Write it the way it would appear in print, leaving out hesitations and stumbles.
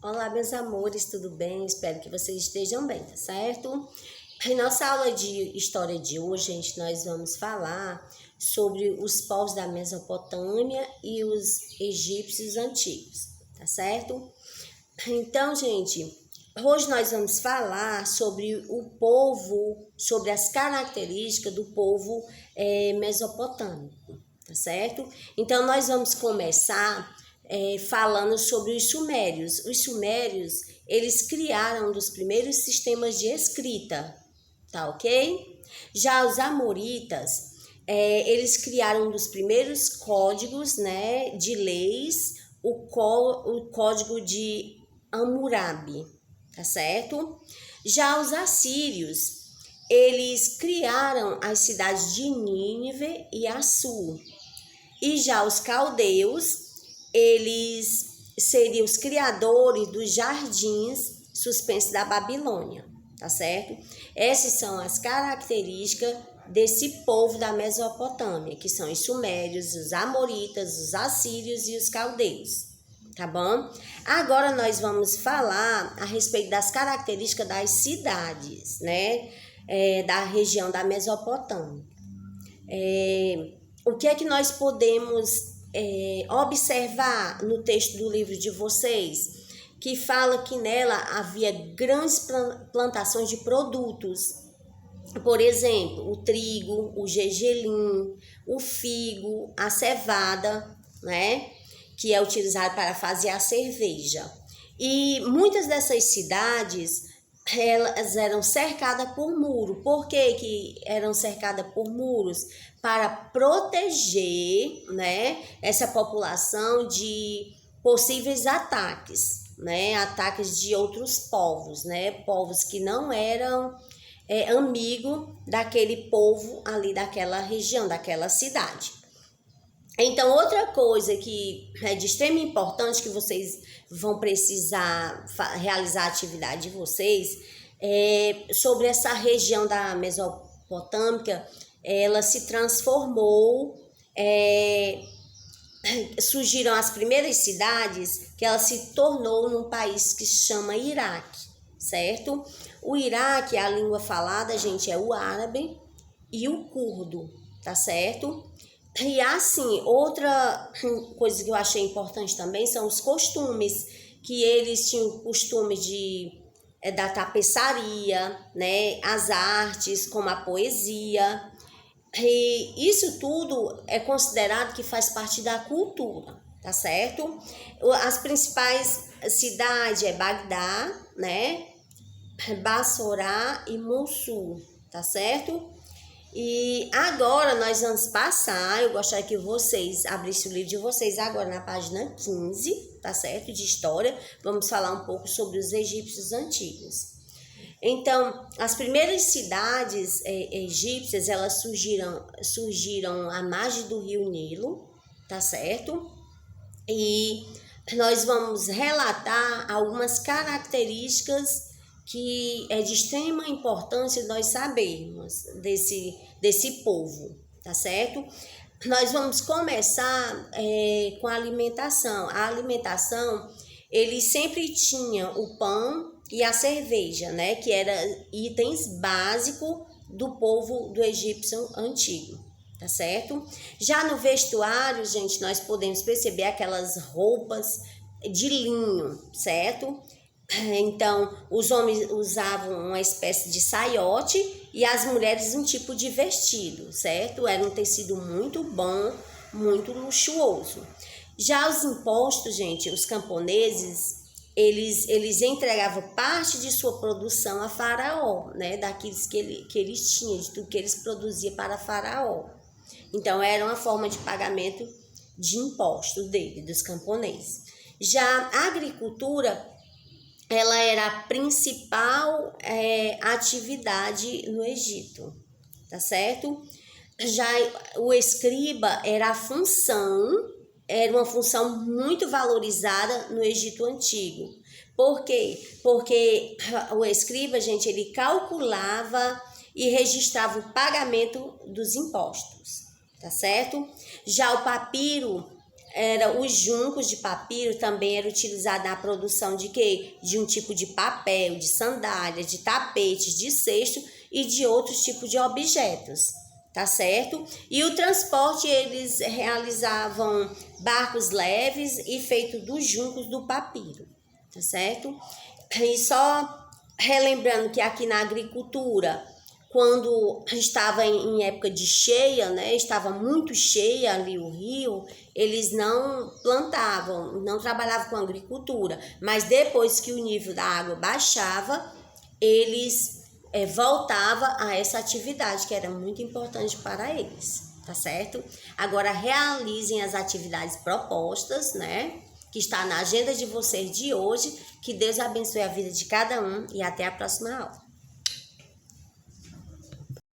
Olá, meus amores, tudo bem? Espero que vocês estejam bem, tá certo? Em nossa aula de história de hoje, gente, nós vamos falar sobre os povos da Mesopotâmia e os egípcios antigos, tá certo? Então, gente, hoje nós vamos falar sobre o povo, sobre as características do povo mesopotâmico, tá certo? Então, nós vamos começar falando sobre os sumérios. Os sumérios, eles criaram um dos primeiros sistemas de escrita, tá ok? Já os amoritas, eles criaram um dos primeiros códigos, né, de leis, o código de Hammurabi, tá certo? Já os assírios, eles criaram as cidades de Nínive e Assur. E já os caldeus, eles seriam os criadores dos jardins suspensos da Babilônia, tá certo? Essas são as características desse povo da Mesopotâmia, que são os sumérios, os amoritas, os assírios e os caldeus, tá bom? Agora nós vamos falar a respeito das características das cidades, né? Da região da Mesopotâmia. O que é que nós podemos observar no texto do livro de vocês? Que fala que nela havia grandes plantações de produtos. Por exemplo, o trigo, o gergelim, o figo, a cevada, né? Que é utilizado para fazer a cerveja. E muitas dessas cidades, elas eram cercadas por muro. Por que eram cercadas por muros? Para proteger, né, essa população de possíveis ataques, né? Ataques de outros povos, né? Povos que não eram amigo daquele povo ali daquela região, daquela cidade. Então, outra coisa que é de extrema importância que vocês vão precisar realizar a atividade de vocês é sobre essa região da Mesopotâmica. Ela se transformou, surgiram as primeiras cidades que ela se tornou num país que se chama Iraque, certo? O Iraque, a língua falada, gente, é o árabe e o curdo, tá certo? E assim, outra coisa que eu achei importante também são os costumes, que eles tinham o costume da tapeçaria, né? As artes, como a poesia. E isso tudo é considerado que faz parte da cultura, tá certo? As principais cidades é Bagdá, né? Bassorá e Mossul, tá certo? E agora nós vamos passar, eu gostaria que vocês abrissem o livro de vocês agora na página 15, tá certo? De história. Vamos falar um pouco sobre os egípcios antigos. Então, as primeiras cidades egípcias, elas surgiram à margem do rio Nilo, tá certo? E nós vamos relatar algumas características que é de extrema importância nós sabermos desse povo, tá certo? Nós vamos começar com a alimentação. A alimentação, ele sempre tinha o pão e a cerveja, né? Que eram itens básicos do povo do egípcio antigo, tá certo? Já no vestuário, gente, nós podemos perceber aquelas roupas de linho, certo? Então, os homens usavam uma espécie de saiote e as mulheres um tipo de vestido, certo? Era um tecido muito bom, muito luxuoso. Já os impostos, gente, os camponeses, eles entregavam parte de sua produção a Faraó, né? Daqueles que eles tinham, de tudo que eles produziam para Faraó. Então, era uma forma de pagamento de impostos dele, dos camponeses. Já a agricultura, ela era a principal atividade no Egito, tá certo? Já o escriba era uma função muito valorizada no Egito Antigo. Por quê? Porque o escriba, gente, ele calculava e registrava o pagamento dos impostos, tá certo? Já o papiro os juncos de papiro também era utilizado na produção de quê? De um tipo de papel, de sandália, de tapetes, de cesto e de outros tipos de objetos, tá certo? E o transporte, eles realizavam barcos leves e feitos dos juncos do papiro, tá certo? E só relembrando que aqui na agricultura, quando estava em época de cheia, né, estava muito cheia ali o rio, eles não plantavam, não trabalhavam com agricultura, mas depois que o nível da água baixava, eles voltavam a essa atividade que era muito importante para eles, tá certo? Agora realizem as atividades propostas, né, que está na agenda de vocês de hoje. Que Deus abençoe a vida de cada um e até a próxima aula.